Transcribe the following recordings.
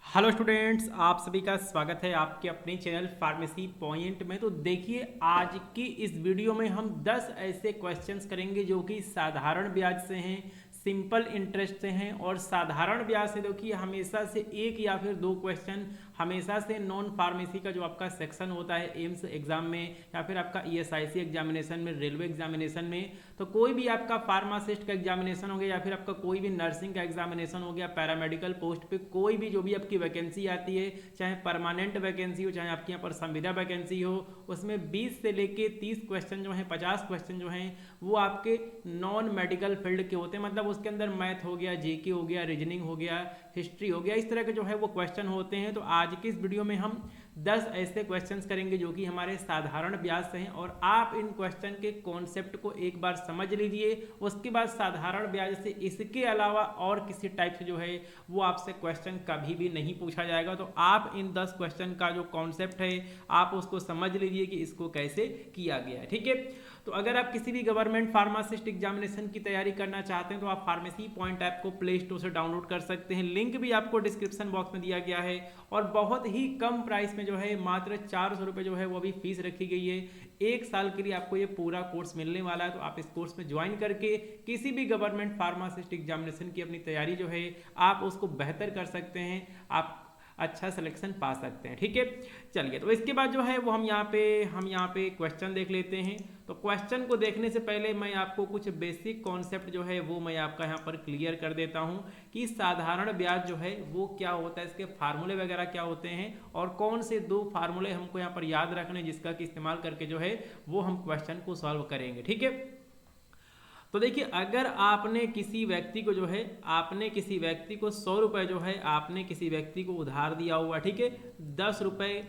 Hello students, आप सभी का स्वागत है आपके अपने चैनल फार्मेसी पॉइंट में। तो देखिए, आज की इस वीडियो में हम 10 ऐसे क्वेश्चंस करेंगे जो कि साधारण ब्याज से हैं, सिंपल इंटरेस्ट से हैं। और साधारण ब्याज से देखिए हमेशा से एक या फिर दो क्वेश्चन हमेशा से नॉन फार्मेसी का जो आपका सेक्शन होता है एम्स एग्जाम में या फिर आपका ईएसआईसी एग्जामिनेशन में, रेलवे एग्जामिनेशन में, तो कोई भी आपका फार्मासिस्ट का एग्जामिनेशन हो गया या फिर आपका कोई भी नर्सिंग का एग्जामिनेशन हो गया, पैरामेडिकल पोस्ट पे कोई भी जो भी आपकी वैकेंसी आती है, चाहे परमानेंट वैकेंसी हो चाहे आपके यहाँ पर संविदा वैकेंसी हो, उसमें 20 से लेके 30 क्वेश्चन जो हैं, 50 क्वेश्चन जो हैं वो आपके नॉन मेडिकल फील्ड के होते हैं। मतलब उसके अंदर मैथ हो गया, जीके हो गया, रीजनिंग हो गया, हिस्ट्री हो गया, इस तरह के जो है वो क्वेश्चन होते हैं। तो आज की इस वीडियो में हम 10 ऐसे क्वेश्चंस करेंगे जो कि हमारे साधारण ब्याज से हैं, और आप इन क्वेश्चन के कॉन्सेप्ट को एक बार समझ लीजिए। उसके बाद साधारण ब्याज से इसके अलावा और किसी टाइप से जो है वो आपसे क्वेश्चन कभी भी नहीं पूछा जाएगा। तो आप इन 10 क्वेश्चन का जो कॉन्सेप्ट है आप उसको समझ लीजिए कि इसको कैसे किया गया है, ठीक है। तो अगर आप किसी भी गवर्नमेंट फार्मासिस्ट एग्जामिनेशन की तैयारी करना चाहते हैं तो आप फार्मेसी पॉइंट ऐप को प्ले स्टोर से डाउनलोड कर सकते हैं। लिंक भी आपको डिस्क्रिप्शन बॉक्स में दिया गया है। और बहुत ही कम प्राइस में जो है मात्र 400 रुपये जो है वो अभी फीस रखी गई है। एक साल के लिए आपको ये पूरा कोर्स मिलने वाला है। तो आप इस कोर्स में ज्वाइन करके किसी भी गवर्नमेंट फार्मासिस्ट एग्जामिनेशन की अपनी तैयारी जो है आप उसको बेहतर कर सकते हैं, आप अच्छा सिलेक्शन पा सकते हैं, ठीक है। चलिए, तो इसके बाद जो है वो हम यहाँ पे क्वेश्चन देख लेते हैं। तो क्वेश्चन को देखने से पहले मैं आपको कुछ बेसिक कॉन्सेप्ट जो है वो मैं आपका यहाँ पर क्लियर कर देता हूँ कि साधारण ब्याज जो है वो क्या होता है, इसके फार्मूले वगैरह क्या होते हैं और कौन से दो फार्मूले हमको यहाँ पर याद रखने जिसका कि इस्तेमाल करके जो है वो हम क्वेश्चन को सॉल्व करेंगे, ठीक है। तो देखिए, अगर आपने किसी व्यक्ति को जो है आपने किसी व्यक्ति को 100 रुपये जो है आपने किसी व्यक्ति को उधार दिया हुआ, ठीक है, 10 रुपये,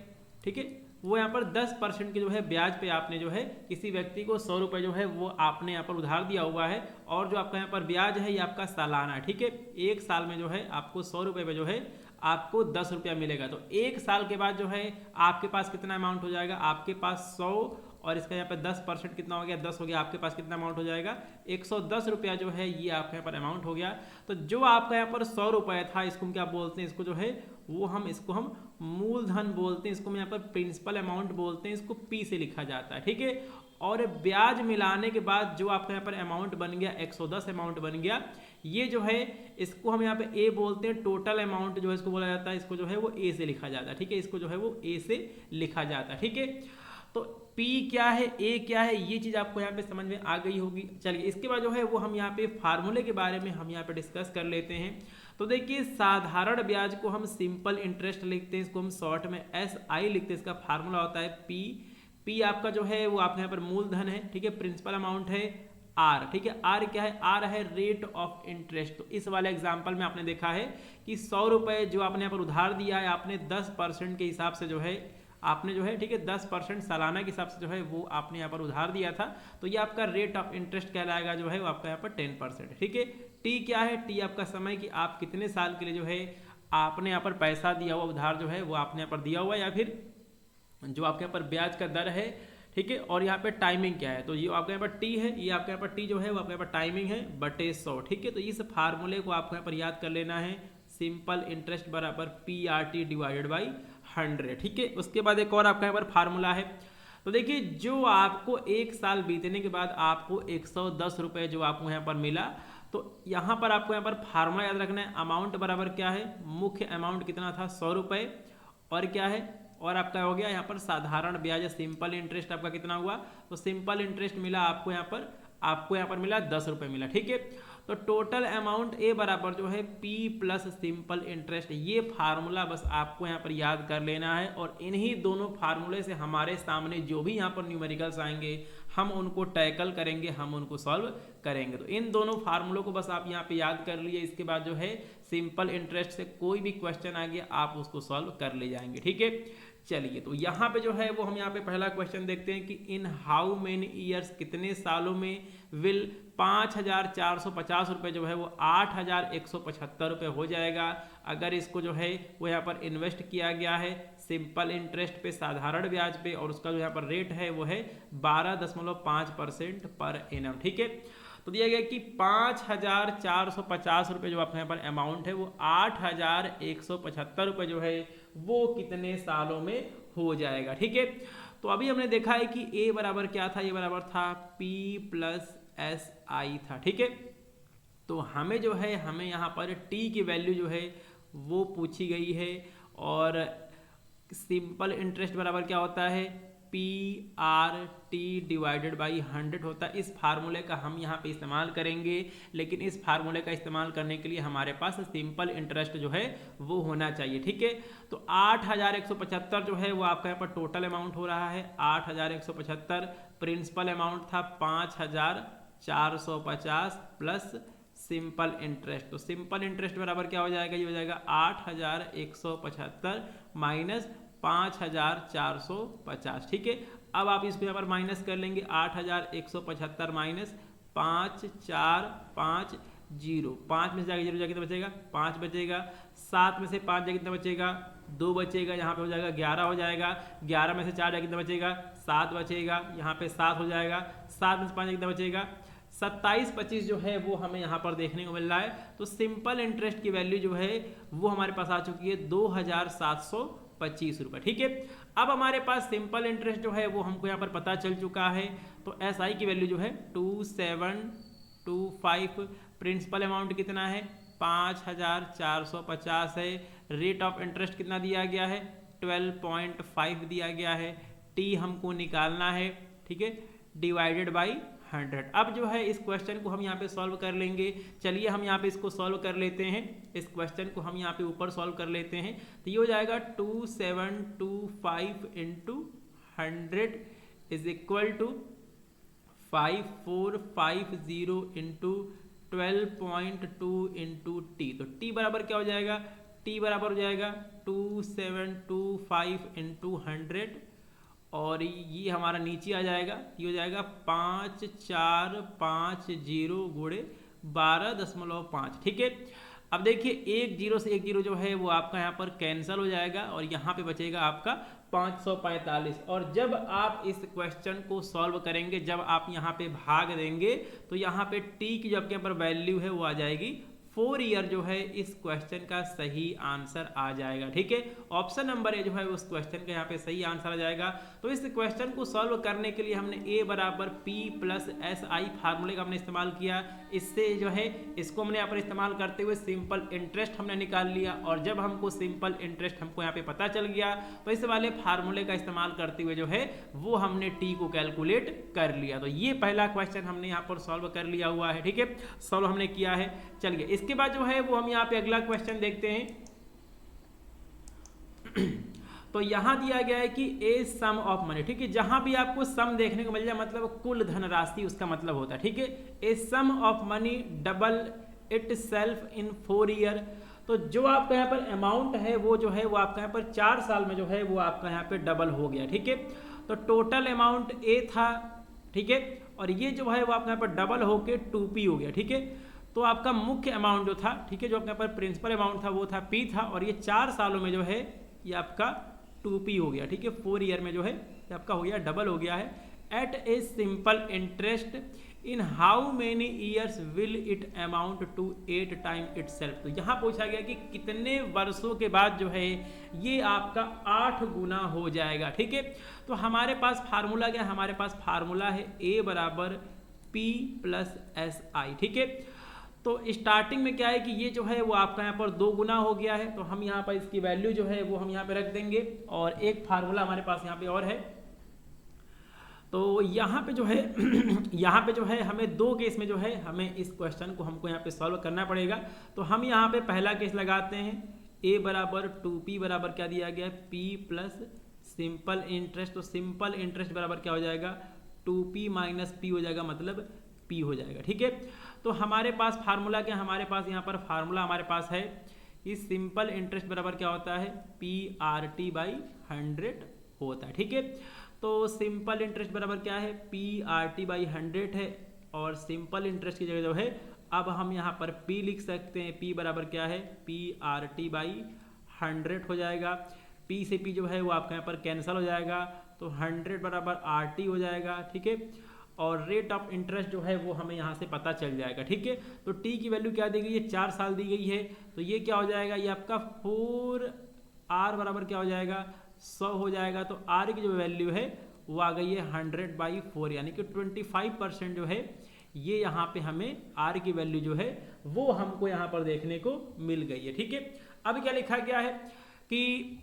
ठीक है, वो यहाँ पर 10% के जो है ब्याज पे आपने जो है किसी व्यक्ति को 100 रुपये जो है वो आपने यहाँ पर उधार दिया हुआ है। और जो आपका यहाँ पर ब्याज है ये आपका सालाना है, ठीक है। एक साल में जो है आपको 100 रुपये पे जो है आपको 10 रुपया मिलेगा। तो एक साल के बाद जो है आपके पास कितना अमाउंट हो जाएगा, आपके पास 100 और इसका यहाँ पे 10% कितना हो गया, 10 हो गया, आपके पास कितना अमाउंट हो जाएगा, 110 रुपया जो है ये आपके यहाँ पर अमाउंट हो गया। तो जो आपका यहाँ पर 100 रुपये था, इसको हम क्या बोलते हैं, इसको जो है वो इसको हम मूलधन बोलते हैं, इसको हम यहाँ पर प्रिंसिपल अमाउंट बोलते हैं, इसको पी से लिखा जाता है, ठीक है। और ब्याज मिलाने के बाद जो आपका यहाँ पर अमाउंट बन गया 110 अमाउंट बन गया, ये जो है इसको हम यहाँ पे ए बोलते हैं। टोटल अमाउंट जो है इसको बोला जाता है, इसको जो है वो ए से लिखा जाता है, ठीक है, इसको जो है वो ए से लिखा जाता है, ठीक है। तो P क्या है, A क्या है, ये चीज़ आपको यहाँ पे समझ में आ गई होगी। चलिए, इसके बाद जो है वो हम यहाँ पे फार्मूले के बारे में हम यहाँ पे डिस्कस कर लेते हैं। तो देखिए, साधारण ब्याज को हम सिंपल इंटरेस्ट लिखते हैं, इसको हम शॉर्ट में SI लिखते हैं। इसका फार्मूला होता है P आपका जो है वो आपके यहाँ पर मूलधन है, ठीक है, प्रिंसिपल अमाउंट है R, ठीक है। R क्या है, R है रेट ऑफ इंटरेस्ट। तो इस वाले एग्जाम्पल में आपने देखा है कि 100 रुपये जो आपने यहाँ पर उधार दिया है, आपने 10% के हिसाब से जो है आपने जो है, ठीक है, 10% सालाना के हिसाब से जो है वो आपने यहाँ पर उधार दिया था। तो ये आपका रेट ऑफ इंटरेस्ट कहलाएगा जो है वो आपका यहाँ पर 10%, ठीक है। टी क्या है, टी आपका समय कि आप कितने साल के लिए जो है आपने यहाँ पर पैसा दिया हुआ, उधार जो है वो आपने यहाँ पर दिया हुआ, या फिर जो आपके यहाँ पर ब्याज का दर है, ठीक है। और यहाँ पे टाइमिंग क्या है, तो ये आपके यहाँ पर टी है, ये आपके यहाँ पर टी जो है वो आपके यहाँ पर टाइमिंग है बटे 100, ठीक है। तो इस फार्मूले को आपको यहाँ पर याद कर लेना है, सिंपल इंटरेस्ट बराबर PRT डिवाइडेड बाई 100, ठीक है। उसके बाद एक और आपका यहाँ पर फार्मूला है। तो देखिए, जो आपको एक साल बीतने के बाद आपको 110 रुपये जो आपको यहाँ पर मिला, तो यहाँ पर आपको यहाँ पर फार्मूला याद रखना है। अमाउंट बराबर क्या है, मुख्य अमाउंट कितना था 100 रुपये, और क्या है, और आपका हो गया यहाँ पर साधारण ब्याज सिंपल इंटरेस्ट आपका कितना हुआ, तो सिंपल इंटरेस्ट मिला आपको यहाँ पर मिला 10 रुपये मिला, ठीक है। तो टोटल अमाउंट ए बराबर जो है P प्लस सिंपल इंटरेस्ट, ये फार्मूला बस आपको यहाँ पर याद कर लेना है। और इन्हीं दोनों फार्मूले से हमारे सामने जो भी यहाँ पर न्यूमेरिकल्स आएंगे हम उनको टैकल करेंगे, हम उनको सॉल्व करेंगे। तो इन दोनों फार्मूलों को बस आप यहाँ पे याद कर लिए। इसके बाद जो है सिंपल इंटरेस्ट से कोई भी क्वेश्चन आ गया आप उसको सॉल्व कर ले जाएंगे, ठीक है। चलिए, तो यहाँ पे जो है वो हम यहाँ पे पहला क्वेश्चन देखते हैं कि इन हाउ मेनी ईयर्स, कितने सालों में विल 5,450 रुपये जो है वो 8,175 रुपये हो जाएगा अगर इसको जो है वो यहाँ पर इन्वेस्ट किया गया है सिंपल इंटरेस्ट पे, साधारण ब्याज पे, और उसका जो यहाँ पर रेट है वो है 12.5% पर एनम, ठीक है। तो दिया गया कि 5,450 रुपये जो आपके यहाँ पर अमाउंट है वो 8,175 रुपये जो है वो कितने सालों में हो जाएगा। ठीक है, तो अभी हमने देखा है कि ए बराबर क्या था, ये बराबर था P प्लस एस आई था। ठीक है, तो हमें जो है हमें यहाँ पर टी की वैल्यू जो है वो पूछी गई है और सिंपल इंटरेस्ट बराबर क्या होता है P R T divided by 100 होता है। इस फार्मूले का हम यहाँ पे इस्तेमाल करेंगे, लेकिन इस फार्मूले का इस्तेमाल करने के लिए हमारे पास सिंपल इंटरेस्ट जो है वो होना चाहिए। ठीक है, तो 8,175 जो है वो आपका यहाँ पर टोटल अमाउंट हो रहा है 8,175। प्रिंसिपल अमाउंट था 5,450 प्लस सिंपल इंटरेस्ट। तो सिंपल इंटरेस्ट बराबर क्या हो जाएगा, ये हो जाएगा 8,175 माइनस 5,450। ठीक है, अब आप इसको यहाँ पर माइनस कर लेंगे 8,175 माइनस 5,450। 5 में से जाके 0 जाके कितना बचेगा 5 बचेगा, 7 में से 5 जाके कितना बचेगा 2 बचेगा, यहाँ पे हो जाएगा 11 हो जाएगा, 11 में से 4 जाके कितना बचेगा 7 बचेगा, यहाँ पे 7 हो जाएगा, 7 में से 5 जाके कितना बचेगा 27, 25 जो है वो हमें यहाँ पर देखने को मिल रहा है। तो सिंपल इंटरेस्ट की वैल्यू जो है वो हमारे पास आ चुकी है 2,725 रुपये। ठीक है, अब हमारे पास सिंपल इंटरेस्ट जो है वो हमको यहाँ पर पता चल चुका है। तो एस आई की वैल्यू जो है 2725, प्रिंसिपल अमाउंट कितना है 5,450 है, रेट ऑफ इंटरेस्ट कितना दिया गया है 12.5 दिया गया है, टी हमको निकालना है। ठीक है, डिवाइडेड बाई 100। अब जो है इस क्वेश्चन को हम यहाँ पे सॉल्व कर लेंगे। चलिए हम यहाँ पे इसको सॉल्व कर लेते हैं, इस क्वेश्चन को हम यहाँ पे ऊपर सॉल्व कर लेते हैं। तो ये हो जाएगा 2725 into 100 is equal to 5450 into 12.2 into T. तो टी बराबर क्या हो जाएगा, टी बराबर हो जाएगा 2725 इंटू 100 और ये हमारा नीचे आ जाएगा, ये हो जाएगा 5450 गुणे 12.5। ठीक है, अब देखिए एक जीरो से एक जीरो जो है वो आपका यहाँ पर कैंसिल हो जाएगा और यहाँ पे बचेगा आपका 545। और जब आप इस क्वेश्चन को सॉल्व करेंगे, जब आप यहाँ पे भाग देंगे तो यहाँ पे टी की जो आपके यहाँ पर वैल्यू है वो आ जाएगी 4 ईयर जो है इस क्वेश्चन का सही आंसर आ जाएगा। ठीक है, ऑप्शन नंबर ए जो है उस क्वेश्चन का यहाँ पे सही आंसर आ जाएगा। तो इस क्वेश्चन को सॉल्व करने के लिए हमने ए बराबर पी प्लस एस आई फार्मूले का हमने इस्तेमाल किया। इससे जो है इसको हमने यहाँ पर इस्तेमाल करते हुए सिंपल इंटरेस्ट हमने निकाल लिया और जब हमको सिंपल इंटरेस्ट हमको यहाँ पे पता चल गया तो इस वाले फार्मूले का इस्तेमाल करते हुए जो है वो हमने टी को कैलकुलेट कर लिया। तो ये पहला क्वेश्चन हमने यहाँ पर सॉल्व कर लिया हुआ है। ठीक है, सॉल्व हमने किया है। चलिए इसके बाद जो है वो हम यहाँ पे अगला क्वेश्चन देखते हैं। तो यहां दिया गया है कि ए सम ऑफ मनी। ठीक है, जहां भी आपको सम देखने को मिल जाए मतलब कुल धनराशि उसका मतलब होता है। ठीक है, a sum of money double itself in 4 year. तो जो आपका यहाँ पर अमाउंट है वो जो है वो आपका यहाँ पर 4 साल में जो है वो आपका यहाँ पे डबल हो गया। ठीक है, तो टोटल अमाउंट ए था। ठीक है, और ये जो है वो आपका यहाँ पर डबल होके 2p हो गया। ठीक है, तो आपका मुख्य अमाउंट जो था, ठीक है, जो आपके यहाँ पर प्रिंसिपल अमाउंट था वो था p था और ये 4 सालों में जो है ये आपका 2p हो गया। ठीक है, 4 ईयर में जो है ये आपका हो गया डबल हो गया है। At a simple interest in how many years will it amount to 8 time itself. तो यहाँ पूछा गया कि कितने वर्षों के बाद जो है ये आपका 8 गुना हो जाएगा। ठीक है, तो हमारे पास फार्मूला क्या है, हमारे पास फार्मूला है ए बराबर p प्लस एस आई। ठीक है, तो स्टार्टिंग में क्या है कि ये जो है वो आपका यहाँ पर 2 गुना हो गया है, तो हम यहाँ पर इसकी वैल्यू जो है वो हम यहाँ पे रख देंगे और एक फार्मूला हमारे पास यहाँ पे और है। तो यहाँ पे जो है यहाँ पे जो है हमें 2 केस में जो है हमें इस क्वेश्चन को हमको यहाँ पे सॉल्व करना पड़ेगा। तो हम यहाँ पे पहला केस लगाते हैं, ए बराबर 2p बराबर क्या दिया गया है p प्लस सिंपल इंटरेस्ट। तो सिंपल इंटरेस्ट बराबर क्या हो जाएगा 2p माइनस p हो जाएगा, मतलब p हो जाएगा। ठीक है, तो हमारे पास फार्मूला क्या, हमारे पास यहाँ पर फार्मूला हमारे पास है कि सिंपल इंटरेस्ट बराबर क्या होता है PRT बाई 100 होता है। ठीक है, तो सिंपल इंटरेस्ट बराबर क्या है PRT बाई 100 है और सिंपल इंटरेस्ट की जगह जो है अब हम यहाँ पर P लिख सकते हैं। P बराबर क्या है PRT बाई 100 हो जाएगा। P से P जो है वो आपका यहाँ पर कैंसिल हो जाएगा, तो 100 बराबर RT हो जाएगा। ठीक है, और रेट ऑफ इंटरेस्ट जो है वो हमें यहाँ से पता चल जाएगा। ठीक है, तो टी की वैल्यू क्या दी गई है, 4 साल दी गई है, तो ये क्या हो जाएगा, ये आपका 4r बराबर क्या हो जाएगा, 100 हो जाएगा। तो r की जो वैल्यू है वो आ गई है 100/4, यानी कि 25% जो है ये यहाँ पे हमें r की वैल्यू जो है वो हमको यहाँ पर देखने को मिल गई है। ठीक है, अब क्या लिखा गया है कि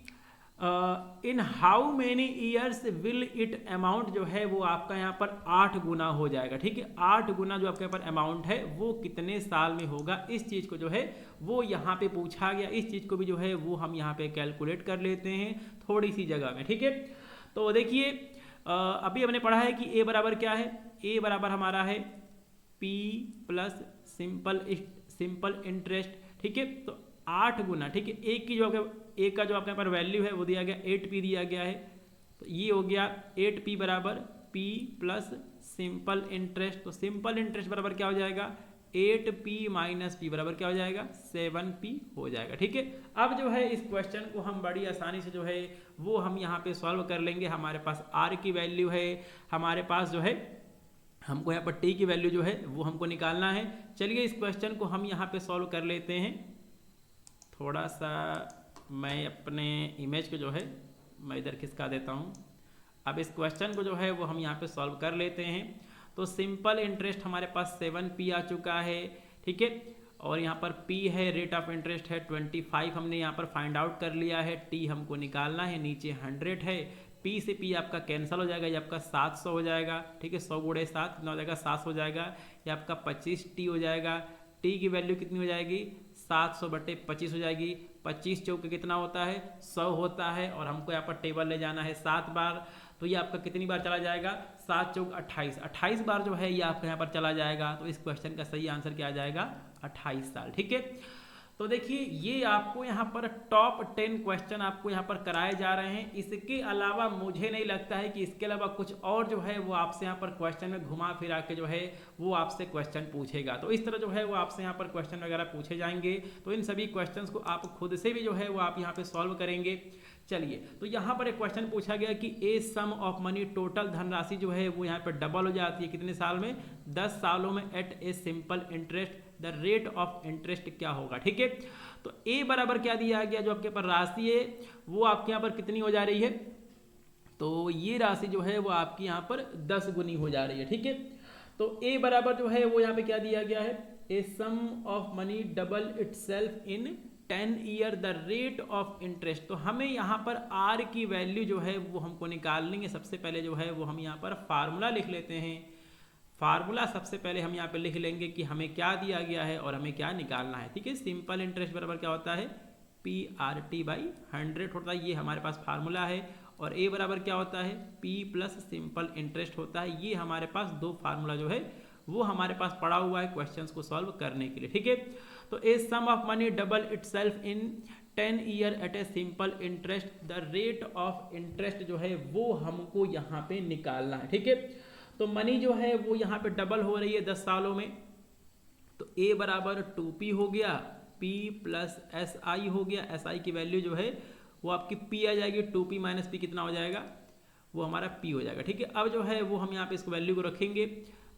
इन how many years will it amount जो है वो आपका यहाँ पर 8 गुना हो जाएगा। ठीक है, 8 गुना जो आपके यहाँ पर अमाउंट है वो कितने साल में होगा, इस चीज़ को जो है वो यहाँ पे पूछा गया। इस चीज़ को भी जो है वो हम यहाँ पे कैलकुलेट कर लेते हैं थोड़ी सी जगह में। ठीक है, तो देखिए अभी हमने पढ़ा है कि a बराबर क्या है, a बराबर हमारा है p प्लस सिंपल इंटरेस्ट। ठीक है, तो 8 गुना, ठीक है, एक की जो एक का जो आपके यहाँ पर वैल्यू है वो दिया गया 8p दिया गया है, तो ये हो गया 8p बराबर p प्लस सिंपल इंटरेस्ट। तो सिंपल इंटरेस्ट बराबर क्या हो जाएगा, 8p माइनस p बराबर क्या हो जाएगा, 7p हो जाएगा। ठीक है, अब जो है इस क्वेश्चन को हम बड़ी आसानी से जो है वो हम यहाँ पे सॉल्व कर लेंगे। हमारे पास r की वैल्यू है, हमारे पास जो है हमको यहाँ पर t की वैल्यू जो है वो हमको निकालना है। चलिए इस क्वेश्चन को हम यहाँ पे सॉल्व कर लेते हैं। थोड़ा सा मैं अपने इमेज को जो है मैं इधर खिसका देता हूँ। अब इस क्वेश्चन को जो है वो हम यहाँ पे सॉल्व कर लेते हैं। तो सिंपल इंटरेस्ट हमारे पास 7p आ चुका है। ठीक है, और यहाँ पर p है, रेट ऑफ इंटरेस्ट है 25, हमने यहाँ पर फाइंड आउट कर लिया है। t हमको निकालना है, नीचे 100 है, p से p आपका कैंसिल हो जाएगा, ये आपका 700 हो जाएगा। ठीक है, 100 गुणे 7 कितना हो जाएगा, 700 हो जाएगा, ये आपका 25t हो जाएगा। t की वैल्यू कितनी हो जाएगी, 700/25 हो जाएगी। 25 चौक कितना होता है, 100 होता है, और हमको यहाँ पर टेबल ले जाना है 7 बार, तो ये आपका कितनी बार चला जाएगा, 7 चौक 28, 28 बार जो है ये आपका यहाँ पर चला जाएगा। तो इस क्वेश्चन का सही आंसर क्या आ जाएगा, 28 साल। ठीक है, तो देखिए ये आपको यहाँ पर टॉप 10 क्वेश्चन आपको यहाँ पर कराए जा रहे हैं। इसके अलावा मुझे नहीं लगता है कि इसके अलावा कुछ और जो है वो आपसे यहाँ पर क्वेश्चन में घुमा फिरा के जो है वो आपसे क्वेश्चन पूछेगा। तो इस तरह जो है वो आपसे यहाँ पर क्वेश्चन वगैरह पूछे जाएंगे। तो इन सभी क्वेश्चंस को आप खुद से भी जो है वो आप यहाँ पे सॉल्व करेंगे। चलिए, तो यहाँ पर एक क्वेश्चन पूछा गया कि a sum of money, total धनराशि जो है वो यहाँ पर डबल हो जाती है कितने साल में, 10 सालों में, at a simple interest, the rate of interest क्या होगा। ठीक है, तो ए बराबर क्या दिया गया, जो आपके पास राशि है वो आपके यहाँ पर कितनी हो जा रही है, तो ये राशि जो है वो आपकी यहाँ पर 10 गुनी हो जा रही है। ठीक है, तो ए बराबर जो है वो यहाँ पे क्या दिया गया है, a sum of money double itself in 10 year the rate of interest. तो हमें यहाँ पर आर की वैल्यू जो है वो हमको निकालनी है। सबसे पहले जो है वो हम यहाँ पर फार्मूला लिख लेते हैं। फार्मूला सबसे पहले हम यहाँ पे लिख लेंगे कि हमें क्या दिया गया है और हमें क्या निकालना है। ठीक है, सिंपल इंटरेस्ट बराबर क्या होता है, PRT/100 होता है, ये हमारे पास फार्मूला है। और ए बराबर क्या होता है, P प्लस सिंपल इंटरेस्ट होता है। ये हमारे पास दो फार्मूला जो है वो हमारे पास पड़ा हुआ है क्वेश्चंस को सॉल्व करने के लिए। ठीक है, तो a sum of money double itself in 10 year at a simple interest, the rate of interest जो है वो हमको यहाँ पे निकालना है। ठीक है, तो मनी जो है वो यहाँ पे डबल हो रही है 10 सालों में, तो ए बराबर 2p हो गया, p प्लस SI हो गया। SI की वैल्यू जो है वो आपकी p आ जाएगी, 2p माइनस p कितना हो जाएगा, वो हमारा p हो जाएगा। ठीक है, अब जो है वो हम यहाँ पे इसको वैल्यू को रखेंगे।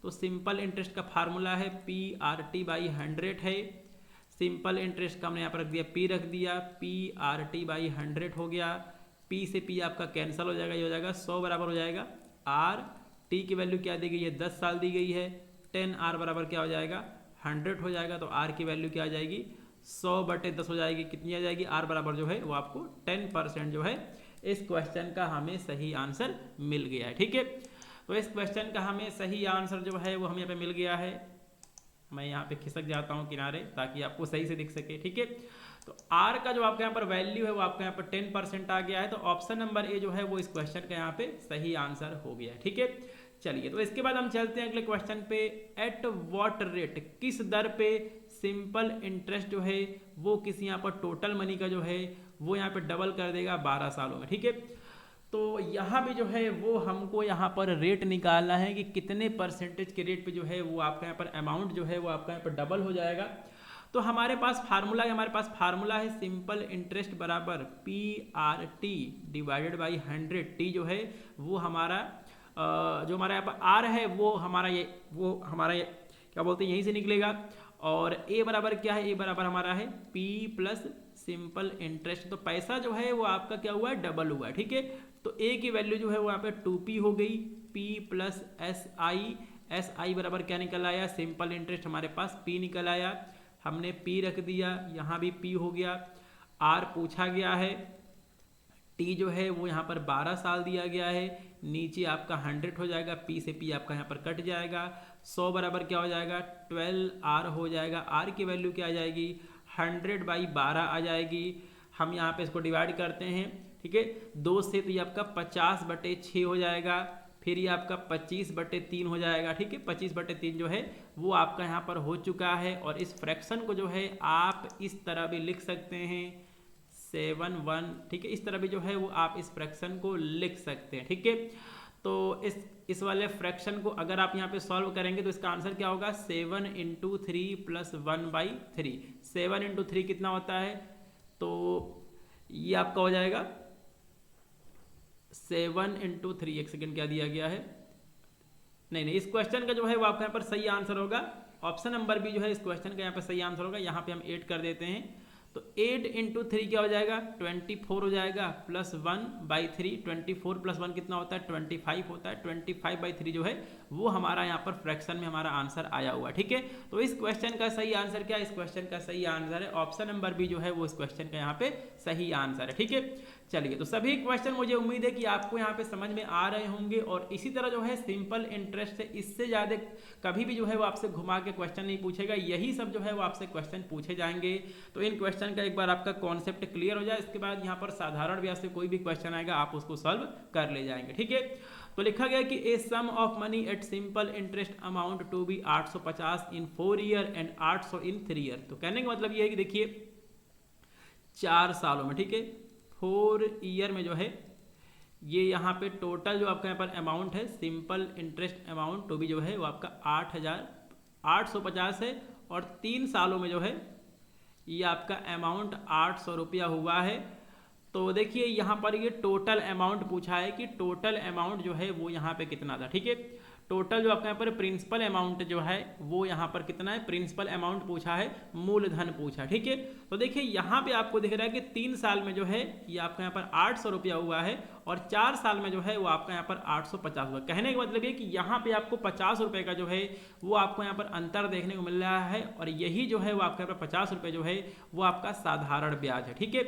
तो सिंपल इंटरेस्ट का फार्मूला है PRT/100 है। सिंपल इंटरेस्ट का हमने यहाँ पर रख दिया, p रख दिया, PRT/100 हो गया। p से p आपका कैंसिल हो जाएगा, ये हो जाएगा 100 बराबर हो जाएगा r। t की वैल्यू क्या दी गई है, 10 साल दी गई है। 10r बराबर क्या हो जाएगा, 100 हो जाएगा। तो r की वैल्यू क्या आ जाएगी, 100/10 हो जाएगी। कितनी आ जाएगी, r बराबर जो है वो आपको 10% जो है इस क्वेश्चन का हमें सही आंसर मिल गया है। ठीक है, तो इस क्वेश्चन का हमें सही आंसर जो है वो हमें यहाँ पे मिल गया है। मैं यहाँ पे खिसक जाता हूँ किनारे ताकि आपको सही से दिख सके। ठीक है, तो r का जो आपके यहाँ पर वैल्यू है वो आपके यहाँ पर 10% आ गया है। तो ऑप्शन नंबर ए जो है वो इस क्वेश्चन का यहाँ पे सही आंसर हो गया है। ठीक है, चलिए, तो इसके बाद हम चलते हैं अगले क्वेश्चन पे। एट व्हाट रेट, किस दर पे सिंपल इंटरेस्ट जो है वो किसी यहाँ पर टोटल मनी का जो है वो यहाँ पे डबल कर देगा 12 सालों में। ठीक है, तो यहाँ भी जो है वो हमको यहाँ पर रेट निकालना है कि कितने परसेंटेज के रेट पे जो है वो आपका यहाँ पर अमाउंट जो है वो आपका यहाँ पर डबल हो जाएगा। तो हमारे पास फार्मूला है सिंपल इंटरेस्ट बराबर PRT/100। टी जो है वो हमारा जो हमारा यहाँ पर आर है वो हमारा ये क्या बोलते हैं यहीं से निकलेगा। और ए बराबर क्या है, ए बराबर हमारा है पी प्लस सिंपल इंटरेस्ट। तो पैसा जो है वो आपका क्या हुआ है, डबल हुआ है। ठीक है, तो ए की वैल्यू जो है वो यहाँ पे 2p हो गई, p प्लस एस आई बराबर क्या निकल आया, सिंपल इंटरेस्ट हमारे पास p निकल आया। हमने p रख दिया, यहाँ भी p हो गया। r पूछा गया है, t जो है वो यहाँ पर 12 साल दिया गया है, नीचे आपका 100 हो जाएगा, p से p आपका यहाँ पर कट जाएगा। 100 बराबर क्या हो जाएगा, 12r हो जाएगा। r की वैल्यू क्या आ जाएगी, 100/12 आ जाएगी। हम यहाँ पे इसको डिवाइड करते हैं, ठीक है, 2 से, तो ये आपका 50/6 हो जाएगा। फिर ये आपका 25/3 हो जाएगा। ठीक है, 25/3 जो है वो आपका यहाँ पर हो चुका है। और इस फ्रैक्शन को जो है आप इस तरह भी लिख सकते हैं 7/1। ठीक है, इस तरह भी जो है वो आप इस फ्रैक्शन को लिख सकते हैं। ठीक है, तो इस वाले फ्रैक्शन को अगर आप यहाँ पे सॉल्व करेंगे तो इसका आंसर क्या होगा, 7 × 3 + 1/3। 7 × 3 कितना होता है, तो ये आपका हो जाएगा 7 × 3। एक सेकेंड, क्या दिया गया है, नहीं, इस क्वेश्चन का जो है वो आपका यहाँ पर सही आंसर होगा, ऑप्शन नंबर बी जो है इस क्वेश्चन का यहाँ पर सही आंसर होगा। यहाँ पे हम 8 कर देते हैं, तो 8 × 3 क्या हो जाएगा, 24 हो जाएगा, प्लस 1/3। 24 + 1 कितना होता है, 25 होता है। 25/3 जो है वो हमारा यहाँ पर फ्रैक्शन में हमारा आंसर आया हुआ है। ठीक है, तो इस क्वेश्चन का सही आंसर क्या है, इस क्वेश्चन का सही आंसर है ऑप्शन नंबर बी जो है वो इस क्वेश्चन का यहाँ पे सही आंसर है। ठीक है, चलिए, तो सभी क्वेश्चन मुझे उम्मीद है कि आपको यहाँ पे समझ में आ रहे होंगे। और इसी तरह जो है सिंपल इंटरेस्ट से इससे ज़्यादा कभी भी जो है वो आपसे घुमा के क्वेश्चन नहीं पूछेगा, यही सब जो है वो आपसे क्वेश्चन पूछे जाएंगे। तो इन क्वेश्चन का एक बार आपका कॉन्सेप्ट क्लियर हो जाए, इसके बाद यहाँ पर साधारण ब्याज से कोई भी क्वेश्चन आएगा आप उसको सॉल्व कर ले जाएंगे। ठीक है, तो लिखा गया कि a sum of money at simple interest amount to be 850 in 4 year and 800 in 3 year. तो कहने का मतलब ये है कि देखिए 4 सालों में, ठीक है, 4 ईयर में जो है ये यहाँ पे टोटल जो आपका यहाँ पर अमाउंट है सिंपल इंटरेस्ट अमाउंट टू भी जो है वो आपका 8,850 है। और 3 सालों में जो है ये आपका अमाउंट 800 रुपया हुआ है। तो देखिए यहाँ पर ये टोटल अमाउंट पूछा है कि टोटल अमाउंट जो है वो यहाँ पे कितना था। ठीक है, टोटल जो आपका यहाँ पर प्रिंसिपल अमाउंट जो है वो यहाँ पर कितना है, प्रिंसिपल अमाउंट पूछा है, मूलधन पूछा। ठीक है, तो देखिए यहाँ पे आपको दिख रहा है कि 3 साल में जो है ये आपका यहाँ पर 800 रुपया हुआ है और 4 साल में जो है वो आपका यहाँ पर 850 हुआ। कहने का मतलब ये कि यहाँ पे आपको 50 रुपये का जो है वो आपको यहाँ पर अंतर देखने को मिल रहा है। और यही जो है वो आपका यहाँ पर 50 रुपये जो है वो आपका साधारण ब्याज है। ठीक है,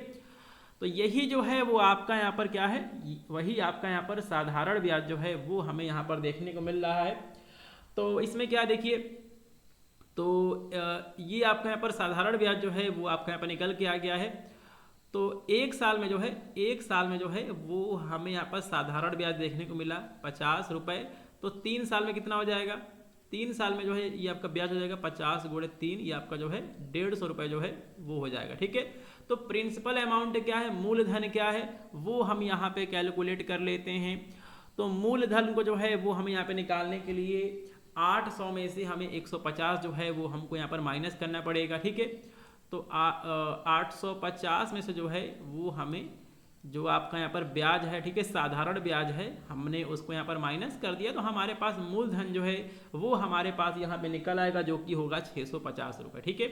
तो यही जो है वो आपका यहाँ पर क्या है, वही आपका यहाँ पर साधारण ब्याज जो है वो हमें यहाँ पर देखने को मिल रहा है। तो इसमें क्या देखिए, तो ये आपका यहाँ पर साधारण ब्याज जो है वो आपका यहाँ पर निकल के आ गया है। तो 1 साल में जो है, 1 साल में जो है वो हमें यहाँ पर साधारण ब्याज देखने को मिला 50 रुपये। तो 3 साल में कितना हो जाएगा, 3 साल में जो है ये आपका ब्याज हो जाएगा 50 × 3, ये आपका जो है 150 रुपये जो है वो हो जाएगा। ठीक है, तो प्रिंसिपल अमाउंट क्या है, मूलधन क्या है, वो हम यहाँ पे कैलकुलेट कर लेते हैं। तो मूलधन को जो है वो हमें यहाँ पे निकालने के लिए 800 में से हमें 150 जो है वो हमको यहाँ पर माइनस करना पड़ेगा। ठीक है, तो 850 में से जो है वो हमें जो आपका यहाँ पर ब्याज है, ठीक है, साधारण ब्याज है, हमने उसको यहाँ पर माइनस कर दिया। तो हमारे पास मूलधन जो है वो हमारे पास यहाँ पे निकल आएगा जो कि होगा 650 रुपये। ठीक है,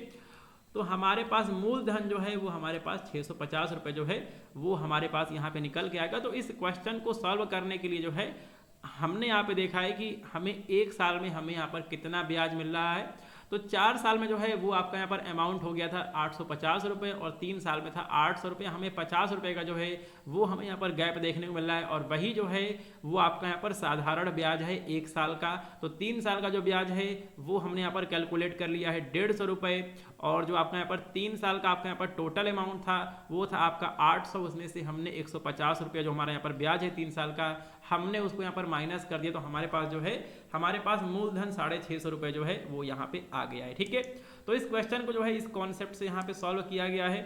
तो हमारे पास मूलधन जो है वो हमारे पास 650 रुपये जो है वो हमारे पास यहाँ पे निकल के आएगा। तो इस क्वेश्चन को सॉल्व करने के लिए जो है हमने यहाँ पे देखा है कि हमें 1 साल में हमें यहाँ पर कितना ब्याज मिल रहा है। तो 4 साल में जो है वो आपका यहाँ पर अमाउंट हो गया था 850 रुपये और 3 साल में था 800 रुपये। हमें 50 रुपये का जो है वो हमें यहाँ पर गैप देखने को मिल रहा है। और वही जो है वो आपका यहाँ पर साधारण ब्याज है 1 साल का। तो 3 साल का जो ब्याज है वो हमने यहाँ पर कैलकुलेट कर लिया है 150 रुपये। और जो आपका यहाँ पर 3 साल का आपका यहाँ पर टोटल अमाउंट था वो था आपका 800, उसमें से हमने 150 रुपया जो हमारा यहाँ पर ब्याज है 3 साल का हमने उसको यहाँ पर माइनस कर दिया। तो हमारे पास जो है हमारे पास मूलधन 650 रुपये जो है वो यहाँ पे आ गया है। ठीक है, तो इस क्वेश्चन को जो है इस कॉन्सेप्ट से यहाँ पे सॉल्व किया गया है।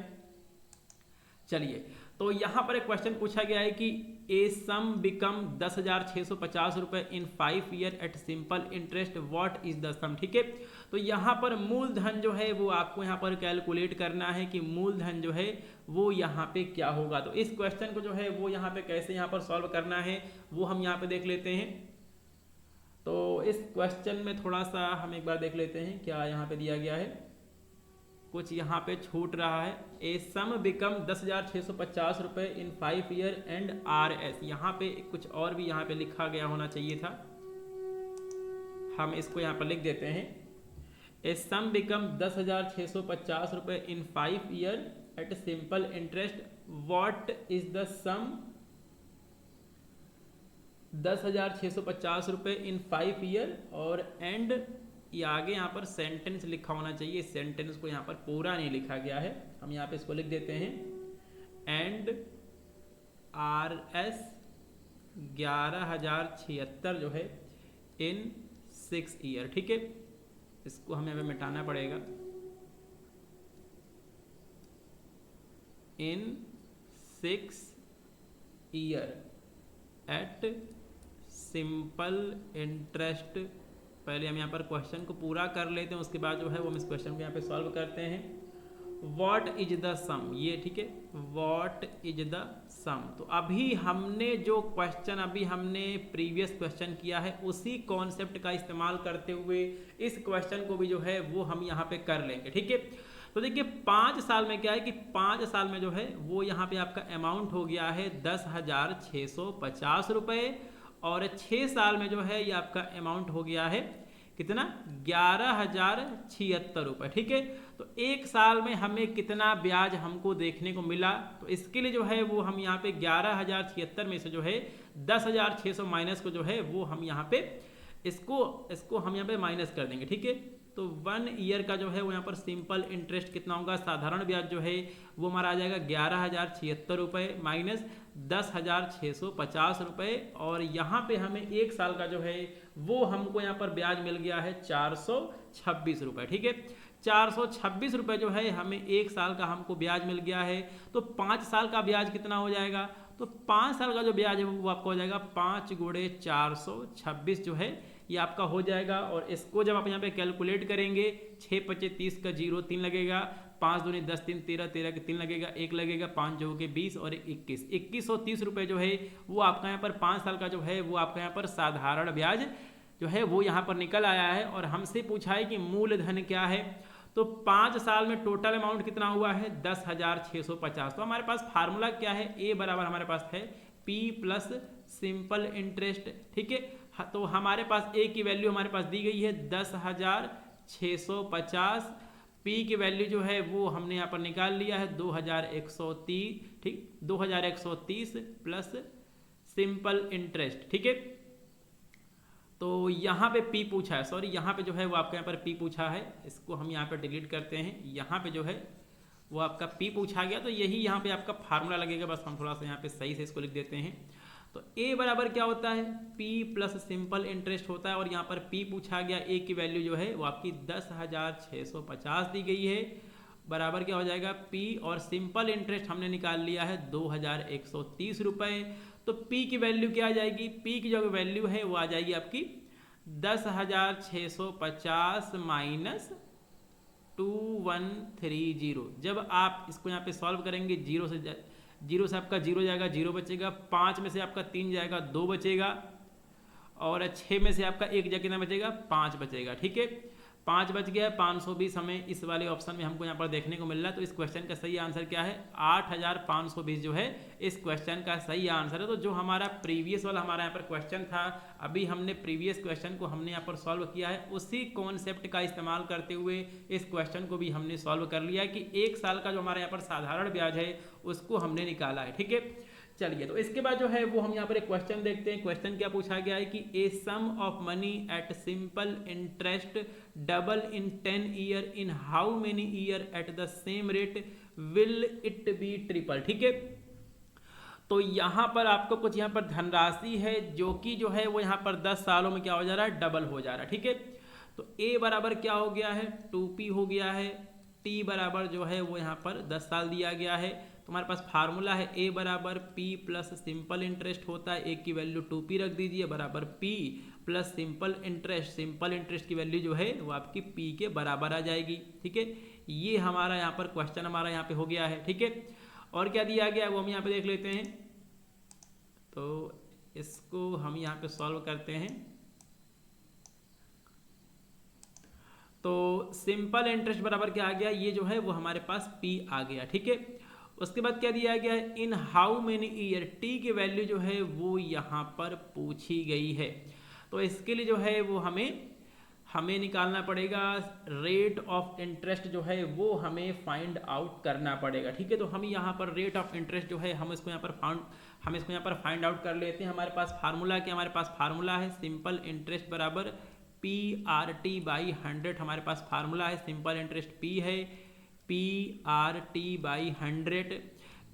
चलिए, तो यहाँ पर एक क्वेश्चन पूछा गया है कि ए सम बिकम 10,650 रुपये in 5 year at simple interest, what is the sum. ठीक है, तो यहाँ पर मूलधन जो है वो आपको यहाँ पर कैलकुलेट करना है कि मूलधन जो है वो यहाँ पे क्या होगा। तो इस क्वेश्चन को जो है वो यहाँ पे कैसे यहाँ पर सॉल्व करना है वो हम यहाँ पे देख लेते हैं। तो इस क्वेश्चन में थोड़ा सा हम एक बार देख लेते हैं क्या यहाँ पे दिया गया है। कुछ यहाँ पे छूट रहा है। ए सम बिकम 10,650 रुपये इन 5 ईयर एंड RS। यहाँ पे कुछ और भी यहाँ पे लिखा गया होना चाहिए था, हम इसको यहाँ पर लिख देते हैं। ए सम बिकम 10,650 रुपये in 5 year at simple interest, what is the sum 10,650 रुपये इन 5 ईयर, और एंड ये आगे यहाँ पर सेंटेंस लिखा होना चाहिए। इस सेंटेंस को यहाँ पर पूरा नहीं लिखा गया है, हम यहाँ पे इसको लिख देते हैं। एंड RS 11,076 जो है इन 6 ईयर। ठीक है, इसको हमें अभी मिटाना पड़ेगा। इन 6 ईयर एट सिंपल इंटरेस्ट। पहले हम यहाँ पर क्वेश्चन को पूरा कर लेते हैं, उसके बाद जो है वो हम इस क्वेश्चन को यहाँ पे सॉल्व करते हैं। व्हाट इज द सम, ये ठीक है, व्हाट इज द सम। तो अभी हमने जो क्वेश्चन अभी हमने प्रीवियस क्वेश्चन किया है उसी कॉन्सेप्ट का इस्तेमाल करते हुए इस क्वेश्चन को भी जो है वो हम यहाँ पे कर लेंगे। ठीक है, तो देखिए 5 साल में क्या है कि 5 साल में जो है वो यहाँ पे आपका अमाउंट हो गया है 10,650 रुपये, और 6 साल में जो है ये आपका अमाउंट हो गया है कितना, 11,076 रुपये। ठीक है, तो 1 साल में हमें कितना ब्याज हमको देखने को मिला, तो इसके लिए जो है वो हम यहाँ पे 11,076 में से जो है 10,600 माइनस को जो है वो हम यहाँ पे इसको हम यहाँ पे माइनस कर देंगे। ठीक है, तो 1 ईयर का जो है वो यहाँ पर सिंपल इंटरेस्ट कितना होगा, साधारण ब्याज जो है वो हमारा आ जाएगा 11,076 रुपये माइनस 10,650 रुपये, और यहाँ पे हमें 1 साल का जो है वो हमको यहाँ पर ब्याज मिल गया है 426 रुपये। ठीक है, 426 रुपये जो है हमें 1 साल का हमको ब्याज मिल गया है। तो 5 साल का ब्याज कितना हो जाएगा, तो 5 साल का जो ब्याज है वो आपको हो जाएगा 5 गुणे 426 जो है ये आपका हो जाएगा। और इसको जब आप यहाँ पे कैलकुलेट करेंगे, 6 पचे 30 का 0 3 लगेगा, 5 दूनी 10 3 13 13 के 3 लगेगा, 1 लगेगा, 5 जो के 20 और 2130 रुपये जो है वो आपका यहाँ पर 5 साल का जो है वो आपका यहाँ पर साधारण ब्याज जो है वो यहाँ पर निकल आया है। और हमसे पूछा है कि मूलधन क्या है, तो 5 साल में टोटल अमाउंट कितना हुआ है 10,650। तो हमारे पास फार्मूला क्या है, ए बराबर हमारे पास है P प्लस सिंपल इंटरेस्ट। ठीक है, तो हमारे पास ए की वैल्यू हमारे पास दी गई है 10,650, पी की वैल्यू जो है वो हमने यहाँ पर निकाल लिया है 2,130। ठीक, 2,130 प्लस सिंपल इंटरेस्ट। ठीक है, तो यहाँ पे पी पूछा है, सॉरी यहाँ पे जो है वो आपका यहाँ पर पी पूछा है, इसको हम यहाँ पर डिलीट करते हैं। यहाँ पे जो है वो आपका पी पूछा गया, तो यही यहाँ पे आपका फार्मूला लगेगा, बस हम थोड़ा सा यहाँ पे सही से इसको लिख देते हैं। तो ए बराबर क्या होता है, पी प्लस सिंपल इंटरेस्ट होता है, और यहाँ पर पी पूछा गया, ए की वैल्यू जो है वो आपकी 10,650 दी गई है, बराबर क्या हो जाएगा पी, और सिंपल इंटरेस्ट हमने निकाल लिया है 2,130 रुपये। तो पी की वैल्यू क्या आ जाएगी, पी की जो वैल्यू है वो आ जाएगी आपकी 10,650 माइनस 2130। जब आप इसको यहाँ पे सॉल्व करेंगे, जीरो से आपका 0 जाएगा, 0 बचेगा, 5 में से आपका 3 जाएगा, 2 बचेगा, और 6 में से आपका 1 कितना बचेगा, 5 बचेगा। ठीक है, 5 बच गया, 520 हमें इस वाले ऑप्शन में हमको यहाँ पर देखने को मिल रहा है। तो इस क्वेश्चन का सही आंसर क्या है, 8,520 जो है इस क्वेश्चन का सही आंसर है। तो जो हमारा प्रीवियस वाला हमारा यहाँ पर क्वेश्चन था, अभी हमने प्रीवियस क्वेश्चन को हमने यहाँ पर सॉल्व किया है, उसी कॉन्सेप्ट का इस्तेमाल करते हुए इस क्वेश्चन को भी हमने सॉल्व कर लिया है कि 1 साल का जो हमारा यहाँ पर साधारण ब्याज है उसको हमने निकाला है। ठीक है, चलिए, तो इसके बाद जो है वो हम यहाँ पर एक क्वेश्चन देखते हैं। क्वेश्चन क्या पूछा गया है कि a sum of money at simple interest double in 10 year, in how many year at the same rate will it be triple. ठीक है, तो यहाँ पर आपको कुछ यहाँ पर धनराशि है जो कि जो है वो यहाँ पर 10 सालों में क्या हो जा रहा है, डबल हो जा रहा है। ठीक है, तो ए बराबर क्या हो गया है, 2p हो गया है, टी बराबर जो है वो यहाँ पर 10 साल दिया गया है। तो हमारे पास फार्मूला है ए बराबर पी प्लस सिंपल इंटरेस्ट होता है, ए की वैल्यू 2p रख दीजिए, बराबर पी प्लस सिंपल इंटरेस्ट की वैल्यू जो है वो आपकी पी के बराबर आ जाएगी। ठीक है, ये हमारा यहाँ पर क्वेश्चन हमारा यहाँ पे हो गया है। ठीक है, और क्या दिया गया है वो हम यहाँ पे देख लेते हैं। तो इसको हम यहाँ पे सॉल्व करते हैं। तो सिंपल इंटरेस्ट बराबर क्या आ गया, ये जो है वो हमारे पास P आ गया। ठीक है, उसके बाद क्या दिया गया है, इन हाउ मेनी ईयर, टी की वैल्यू जो है वो यहाँ पर पूछी गई है। तो इसके लिए जो है वो हमें निकालना पड़ेगा रेट ऑफ इंटरेस्ट जो है वो हमें फाइंड आउट करना पड़ेगा। ठीक है, तो हम यहाँ पर रेट ऑफ इंटरेस्ट जो है हम इसको यहाँ पर फाइंड आउट कर लेते हैं। हमारे पास फार्मूला क्या, हमारे पास फार्मूला है सिंपल इंटरेस्ट बराबर PRT/100। हमारे पास फार्मूला है सिंपल इंटरेस्ट P है PRT/100।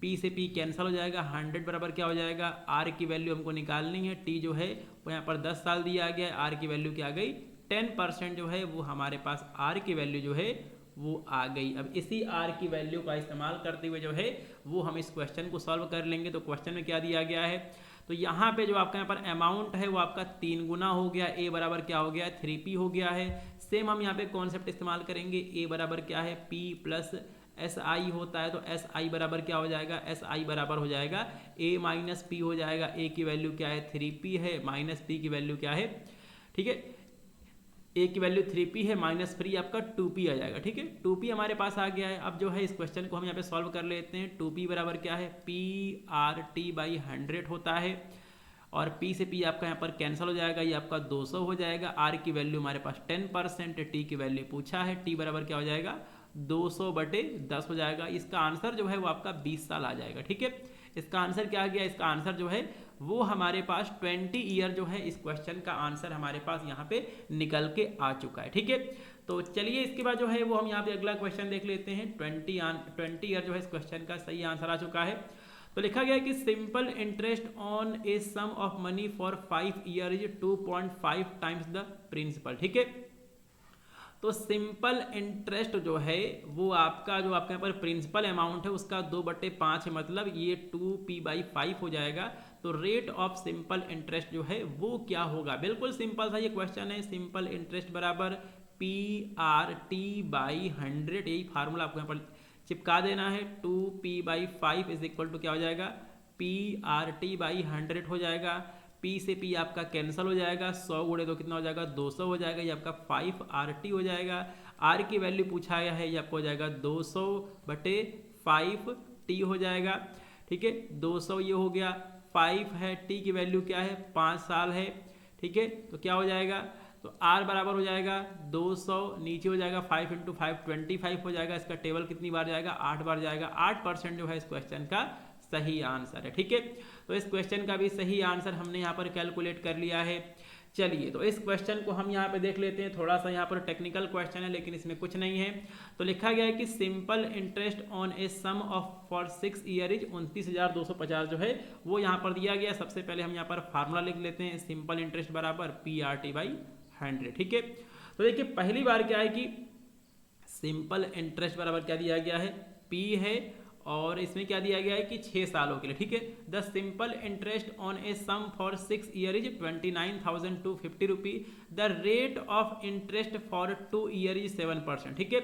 P से P कैंसिल हो जाएगा, 100 बराबर क्या हो जाएगा, R की वैल्यू हमको निकालनी है। T जो है वो यहाँ पर 10 साल दिया गया है, R की वैल्यू क्या आ गई 10% जो है वो हमारे पास R की वैल्यू जो है वो आ गई। अब इसी R की वैल्यू का इस्तेमाल करते हुए जो है वो हम इस क्वेश्चन को सॉल्व कर लेंगे। तो क्वेश्चन में क्या दिया गया है, तो यहाँ पे जो आपका यहाँ पर अमाउंट है वो आपका 3 गुना हो गया, A बराबर क्या हो गया 3P हो गया है। सेम हम यहाँ पे कॉन्सेप्ट इस्तेमाल करेंगे, A बराबर क्या है P प्लस SI होता है, तो SI बराबर क्या हो जाएगा, SI बराबर हो जाएगा A माइनस P हो जाएगा। A की वैल्यू क्या है 3P है, माइनस P की वैल्यू क्या है, ठीक है, A की वैल्यू 3P है, माइनस 3 आपका 2P आ जाएगा। ठीक है, 2P हमारे पास आ गया है। अब जो है इस क्वेश्चन को हम यहाँ पे सॉल्व कर लेते हैं। 2P बराबर क्या है PRT/100 होता है, और P से P आपका यहाँ पर कैंसिल हो जाएगा, ये आपका 200 हो जाएगा। R की वैल्यू हमारे पास 10%, T की वैल्यू पूछा है, T बराबर क्या हो जाएगा 200/10 हो जाएगा। इसका आंसर जो है वो आपका 20 साल आ जाएगा। ठीक है, इसका आंसर क्या आ गया, इसका आंसर जो है वो हमारे पास 20 ईयर जो है इस क्वेश्चन का आंसर हमारे पास यहाँ पे निकल के आ चुका है। ठीक है, तो चलिए इसके बाद जो है वो हम यहाँ पे अगला क्वेश्चन देख लेते हैं। 20 ईयर जो है इस क्वेश्चन का सही आंसर आ चुका है। तो लिखा गया है कि simple interest on a sum of money for 5 year is 2.5 times the principal. ठीक है, तो सिंपल इंटरेस्ट जो है वो आपका यहाँ पर प्रिंसिपल अमाउंट है उसका 2/5 है, मतलब ये 2P/5 हो जाएगा। तो रेट ऑफ सिंपल इंटरेस्ट जो है वो क्या होगा, बिल्कुल सिंपल सा ये क्वेश्चन है। सिंपल इंटरेस्ट बराबर PRT/100, यही फार्मूला आपको यहाँ पर चिपका देना है। 2P/5 इज इक्वल टू क्या हो जाएगा PRT/100 हो जाएगा। P से P आपका कैंसिल हो जाएगा, 100 गुणे तो कितना हो जाएगा 200 हो जाएगा, ये आपका 5RT हो जाएगा। R की वैल्यू पूछा गया है, ये आपको हो जाएगा 200/5T हो जाएगा। ठीक है, 200 ये हो गया, 5 है, T की वैल्यू क्या है 5 साल है। ठीक है, तो क्या हो जाएगा, तो R बराबर हो जाएगा 200, नीचे हो जाएगा 5 × 5 25 हो जाएगा। इसका टेबल कितनी बार जाएगा 8 बार जाएगा। 8% जो है इस क्वेश्चन का सही आंसर है। ठीक है, तो इस क्वेश्चन का भी सही आंसर हमने यहाँ पर कैलकुलेट कर लिया है। चलिए, तो इस क्वेश्चन को हम यहाँ पे देख लेते हैं। थोड़ा सा यहाँ पर टेक्निकल क्वेश्चन है लेकिन इसमें कुछ नहीं है। तो लिखा गया है कि simple interest on a sum of for 6 year is 29,250 जो है वो यहाँ पर दिया गया। सबसे पहले हम यहाँ पर फार्मूला लिख लेते हैं, सिंपल इंटरेस्ट बराबर PRT/100। ठीक है, तो देखिए पहली बार क्या है कि सिंपल इंटरेस्ट बराबर क्या दिया गया है P है, और इसमें क्या दिया गया है कि 6 सालों के लिए। ठीक है, the simple interest on a sum for 6 year is 29,250 rupee. The rate of interest for 2 year is 7%। ठीक है,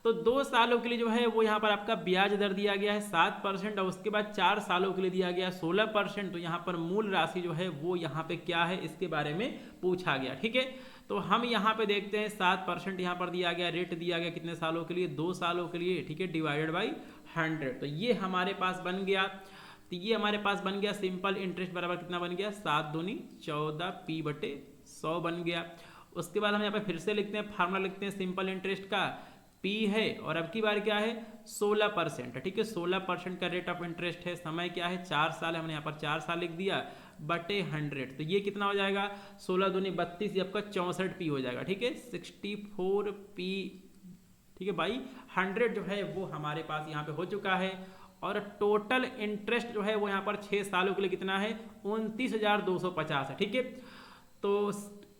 तो 2 सालों के लिए जो है वो यहाँ पर आपका ब्याज दर दिया गया है 7%, और उसके बाद 4 सालों के लिए दिया गया 16%। तो यहाँ पर मूल राशि जो है वो यहाँ पे क्या है इसके बारे में पूछा गया। ठीक है, तो हम यहाँ पे देखते हैं 7% यहाँ पर दिया गया, रेट दिया गया कितने सालों के लिए 2 सालों के लिए। ठीक है, डिवाइडेड बाई 100, तो ये हमारे पास बन गया। तो ये हमारे पास बन गया सिंपल इंटरेस्ट बराबर कितना बन गया 7 दूनी 14 P/100 बन गया। उसके बाद हम यहाँ पे फिर से लिखते हैं, फार्मूला लिखते हैं सिंपल इंटरेस्ट का, P है और अब की बार क्या है 16%। ठीक है, 16% का रेट ऑफ इंटरेस्ट है, समय क्या है 4 साल है, हमने यहाँ पर 4 साल लिख दिया बटे 100। तो ये कितना हो जाएगा 16 दूनी 32, ये आपका 64P हो जाएगा। ठीक है, 64P। ठीक है भाई, 100 जो है वो हमारे पास यहाँ पे हो चुका है। और टोटल इंटरेस्ट जो है वो यहाँ पर 6 सालों के लिए कितना है 29,250 है। ठीक है, तो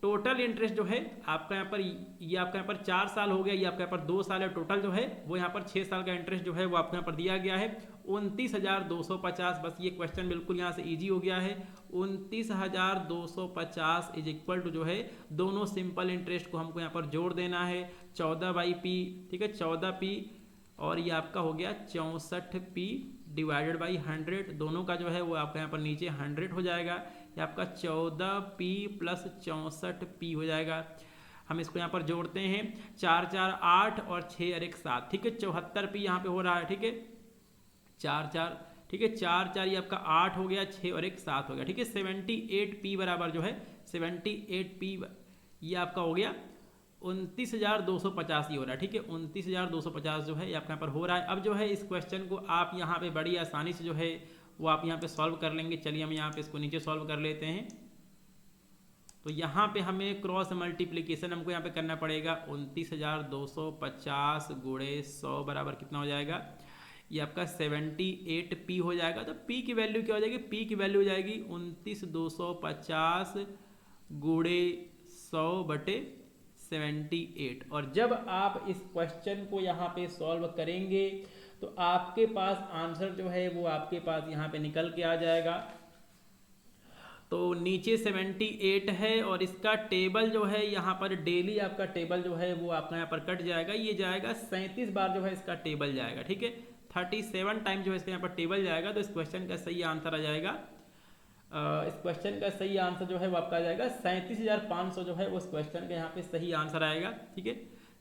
टोटल इंटरेस्ट जो है आपका यहाँ पर ये आपका यहाँ पर 4 साल हो गया, ये आपका यहाँ पर 2 साल है। टोटल जो है वो यहाँ पर 6 साल का इंटरेस्ट जो है वो आपको यहाँ पर दिया गया है 29,250। बस ये क्वेश्चन बिल्कुल यहाँ से इजी हो गया है। 29,250 इज इक्वल टू जो है दोनों सिंपल इंटरेस्ट को हमको यहाँ पर जोड़ देना है 14/P। ठीक है, 14P और ये आपका हो गया 64P डिवाइडेड बाई 100। दोनों का जो है वो आपका यहाँ पर नीचे 100 हो जाएगा। ये आपका 14P + 64P हो जाएगा। हम इसको यहाँ पर जोड़ते हैं, 4 4 8 और 6 और 1 7, ठीक है, 74p यहाँ पे हो रहा है, ठीक है, 4 4, ठीक है, 4 4 ये आपका 8 हो गया, 6 और 1 7 हो गया, ठीक है, 78p बराबर जो है 78p ये आपका हो गया 29,250 हो रहा है, ठीक है, 29,250 जो है ये आपका यहाँ पर हो रहा है। अब जो है इस क्वेश्चन को आप यहाँ पे बड़ी आसानी से जो है वो आप यहाँ पे सॉल्व कर लेंगे। चलिए हम यहाँ पे इसको नीचे सॉल्व कर लेते हैं। तो यहाँ पे हमें क्रॉस मल्टीप्लिकेशन हमको यहाँ पे करना पड़ेगा। 29,250 गुणे 100 बराबर कितना हो जाएगा, ये आपका 78p हो जाएगा। तो p की वैल्यू क्या हो जाएगी, p की वैल्यू हो जाएगी 29,250 गुणे 100 बटे 78। और जब आप इस क्वेश्चन को यहाँ पे सॉल्व करेंगे तो आपके पास आंसर जो है वो आपके पास यहाँ पे निकल के आ जाएगा। तो नीचे 78 है और इसका टेबल जो है यहाँ पर डेली आपका टेबल जो है वो आपका यहाँ पर कट जाएगा, ये जाएगा 37 बार जो है इसका टेबल जाएगा, ठीक है, 37 टाइम जो है इसका यहाँ पर टेबल जाएगा। तो इस क्वेश्चन का सही आंसर आ जाएगा, इस क्वेश्चन का सही आंसर जो है वो आपका आ जाएगा 37,500 जो है उस क्वेश्चन का यहाँ पे सही आंसर आएगा, ठीक है,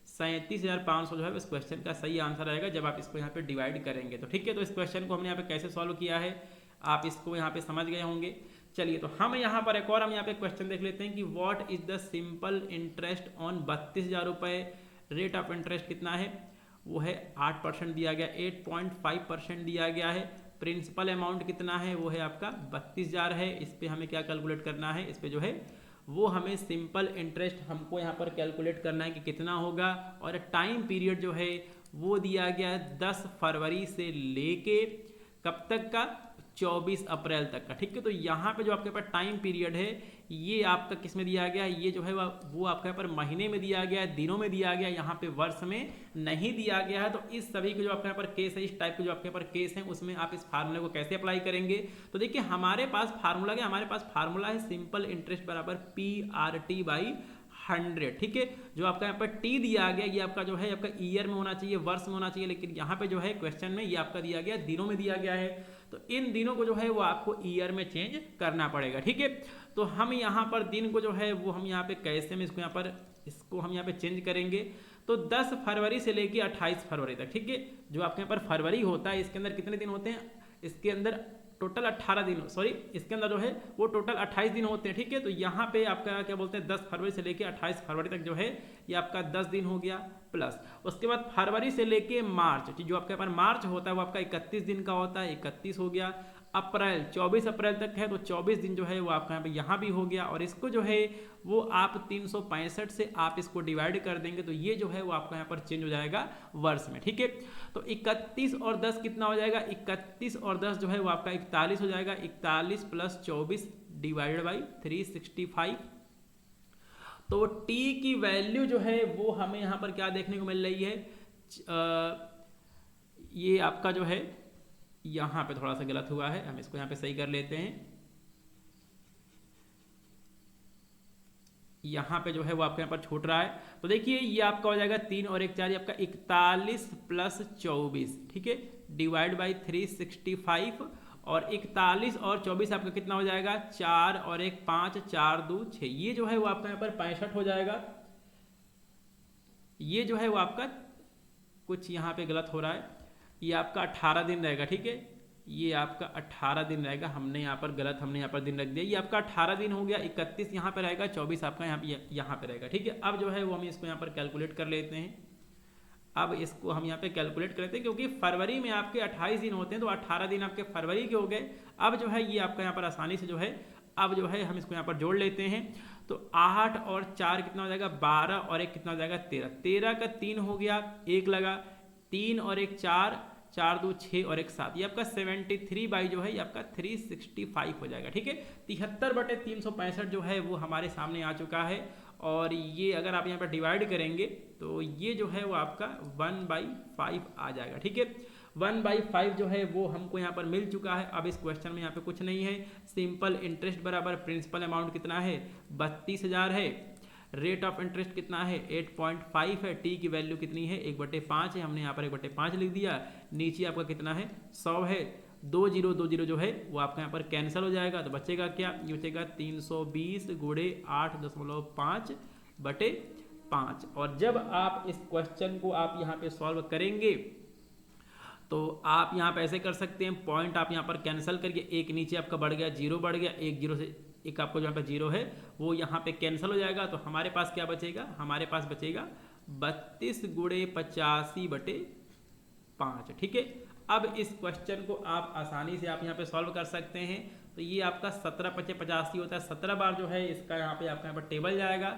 37,500 जो है उस क्वेश्चन का सही आंसर आएगा जब आप इसको यहाँ पे डिवाइड करेंगे तो, ठीक है। तो इस क्वेश्चन को हमने यहाँ पे कैसे सॉल्व किया है आप इसको यहाँ पे समझ गए होंगे। चलिए तो हम यहाँ पर एक और हम यहाँ पे क्वेश्चन देख लेते हैं कि what is the simple interest on 32,000 रुपये। रेट ऑफ इंटरेस्ट कितना है, वो है 8% दिया गया, 8.5% दिया गया है। प्रिंसिपल अमाउंट कितना है, वो है आपका 32,000 है। इस पर हमें क्या कैलकुलेट करना है, इस पर जो है वो हमें सिंपल इंटरेस्ट हमको यहाँ पर कैलकुलेट करना है कि कितना होगा। और टाइम पीरियड जो है वो दिया गया है 10 फरवरी से लेके कब तक का, 24 अप्रैल तक का, ठीक है। तो यहाँ पे जो आपके पास टाइम पीरियड है ये आपका किस में दिया गया है, ये जो है वो आपके यहाँ पर महीने में दिया गया है, दिनों में दिया गया है, यहाँ पे वर्ष में नहीं दिया गया है। तो इस सभी के जो आपके यहाँ पर केस है, इस टाइप के जो आपके यहाँ पर केस हैं उसमें आप इस फार्मूले को कैसे अप्लाई करेंगे। तो देखिए हमारे पास फार्मूला क्या, हमारे पास फार्मूला है सिंपल इंटरेस्ट बराबर PRT/100, ठीक है। जो आपका यहाँ पर टी दिया गया ये आपका जो है आपका ईयर में होना चाहिए, वर्ष में होना चाहिए, लेकिन यहाँ पे जो है क्वेश्चन में ये आपका दिया गया दिनों में दिया गया है। तो इन दिनों को जो है वो आपको ईयर में चेंज करना पड़ेगा, ठीक है। तो हम यहाँ पर दिन को जो है वो हम यहाँ पे कैसे में इसको हम यहाँ पे चेंज करेंगे। तो 10 फरवरी से लेके 28 फरवरी तक, ठीक है। जो आपके यहाँ पर फरवरी होता है इसके अंदर कितने दिन होते हैं, इसके अंदर टोटल 18 दिन, सॉरी इसके अंदर जो है वो टोटल 28 दिन होते हैं, ठीक है। तो यहाँ पे आपका क्या बोलते हैं 10 फरवरी से लेके 28 फरवरी तक जो है ये आपका 10 दिन हो गया, प्लस उसके बाद फरवरी से लेके मार्च, जो आपके पास मार्च होता है वो आपका 31 दिन का होता है, 31 हो गया। अप्रैल 24 अप्रैल तक है तो 24 दिन जो है वो आपका यहाँ भी हो गया। और इसको जो है वो आप 365 से आप इसको डिवाइड कर देंगे तो ये जो है वो आपका यहाँ पर चेंज हो जाएगा वर्ष में, ठीक है। तो 31 और 10 कितना हो जाएगा, 31 और 10 जो है वो आपका 41 हो जाएगा, 41 + 24 डिवाइडेड बाई 365। तो t की वैल्यू जो है वो हमें यहाँ पर क्या देखने को मिल रही है, ये आपका जो है यहाँ पे थोड़ा सा गलत हुआ है, हम इसको यहाँ पे सही कर लेते हैं। यहाँ पे जो है वो आपके यहाँ पर छूट रहा है। तो देखिए ये आपका हो जाएगा 3 और 1 4, ये आपका 41 + 24, ठीक है, डिवाइड बाई 365। और 41 और 24 आपका कितना हो जाएगा, 4 और 1 5, 4 2 6, ये जो है वो आपका यहाँ पर 65 हो जाएगा। ये जो है वो आपका कुछ यहाँ पे गलत हो रहा है, ये आपका 18 दिन रहेगा, ठीक है, ये आपका 18 दिन रहेगा, हमने यहाँ पर गलत हमने यहाँ पर दिन रख दिया, ये आपका 18 दिन हो गया। 31 यहाँ पे रहेगा, 24 आपका यहाँ पे रहेगा, ठीक है। अब जो है वो हम इसको यहाँ पर कैलकुलेट कर लेते हैं। अब इसको हम यहाँ पे कैलकुलेट करते हैं क्योंकि फरवरी में आपके 28 दिन होते हैं तो 18 दिन आपके फरवरी के हो गए। अब जो है ये आपका यहाँ पर आसानी से जो है अब जो है हम इसको यहाँ पर जोड़ लेते हैं। तो 8 और 4 कितना हो जाएगा, 12 और 1 कितना हो जाएगा, 13, 13 का 3 हो गया, 1 लगा, 3 और 1 4, 4 2 6 और 1 7, ये आपका 73 बाई जो है ये आपका 365 हो जाएगा, ठीक है। 73/365 जो है वो हमारे सामने आ चुका है। और ये अगर आप यहाँ पर डिवाइड करेंगे तो ये जो है वो आपका 1/5 आ जाएगा, ठीक है। 1/5 जो है वो हमको यहाँ पर मिल चुका है। अब इस क्वेश्चन में यहाँ पे कुछ नहीं है, सिंपल इंटरेस्ट बराबर प्रिंसिपल अमाउंट कितना है, 32,000 है। रेट ऑफ इंटरेस्ट कितना है, 8.5 है। टी की वैल्यू कितनी है, 1/5 है, हमने यहाँ पर 1/5 लिख दिया। नीचे आपका कितना है, 100 है। 2 0 2 0 जो है वो आपका यहाँ पर कैंसिल हो जाएगा। तो बचेगा क्या, ये बचेगा 320 × 8.5 बटे 5। और जब आप इस क्वेश्चन को आप यहाँ पे सॉल्व करेंगे तो आप यहाँ पे ऐसे कर सकते हैं, पॉइंट आप यहाँ पर कैंसिल करिए, एक नीचे आपका बढ़ गया, जीरो बढ़ गया, एक जीरो से एक आपको जहाँ पे जीरो है वो यहाँ पे कैंसिल हो जाएगा। तो हमारे पास क्या बचेगा, हमारे पास बचेगा 32 गुणे 85/5। ठीक है, अब इस क्वेश्चन को आप आसानी से आप यहाँ पे सॉल्व कर सकते हैं। तो ये आपका 17×85 होता है, 17 बार जो है इसका यहाँ पे आपका यहाँ पर टेबल जाएगा।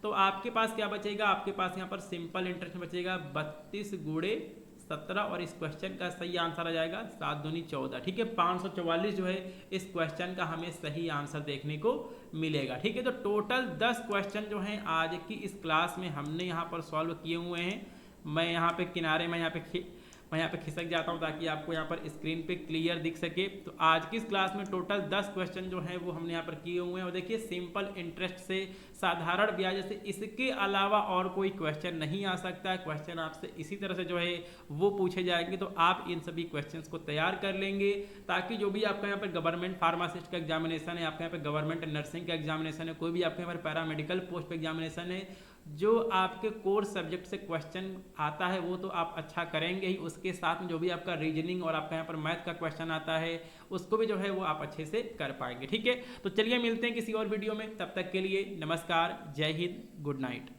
तो आपके पास क्या बचेगा, आपके पास यहाँ पर सिंपल इंटरेस्ट में बचेगा 32 गुणे 17 और इस क्वेश्चन का सही आंसर आ जाएगा 7 दूनी 14। ठीक है, 544 जो है इस क्वेश्चन का हमें सही आंसर देखने को मिलेगा। ठीक है, तो टोटल 10 क्वेश्चन जो हैं आज की इस क्लास में हमने यहाँ पर सॉल्व किए हुए हैं। मैं यहाँ पे किनारे में यहाँ पे खिसक जाता हूँ ताकि आपको यहाँ पर स्क्रीन पे क्लियर दिख सके। तो आज की इस क्लास में टोटल 10 क्वेश्चन जो हैं वो हमने यहाँ पर किए हुए हैं। और देखिए सिंपल इंटरेस्ट से, साधारण ब्याज से, इसके अलावा और कोई क्वेश्चन नहीं आ सकता है। क्वेश्चन आपसे इसी तरह से जो है वो पूछे जाएंगे, तो आप इन सभी क्वेश्चन को तैयार कर लेंगे ताकि जो भी आपका यहाँ पर गवर्नमेंट फार्मासिस्ट का एग्जामिनेशन है, आपका यहाँ पर गवर्नमेंट नर्सिंग का एग्जामिनेशन है, कोई भी आपके यहाँ पर पैरामेडिकल पोस्ट पर एग्जामिनेशन है, जो आपके कोर्स सब्जेक्ट से क्वेश्चन आता है वो तो आप अच्छा करेंगे ही, उसके साथ में जो भी आपका रीजनिंग और आपका यहाँ पर मैथ का क्वेश्चन आता है उसको भी जो है वो आप अच्छे से कर पाएंगे। ठीक है, तो चलिए मिलते हैं किसी और वीडियो में, तब तक के लिए नमस्कार, जय हिंद, गुड नाइट।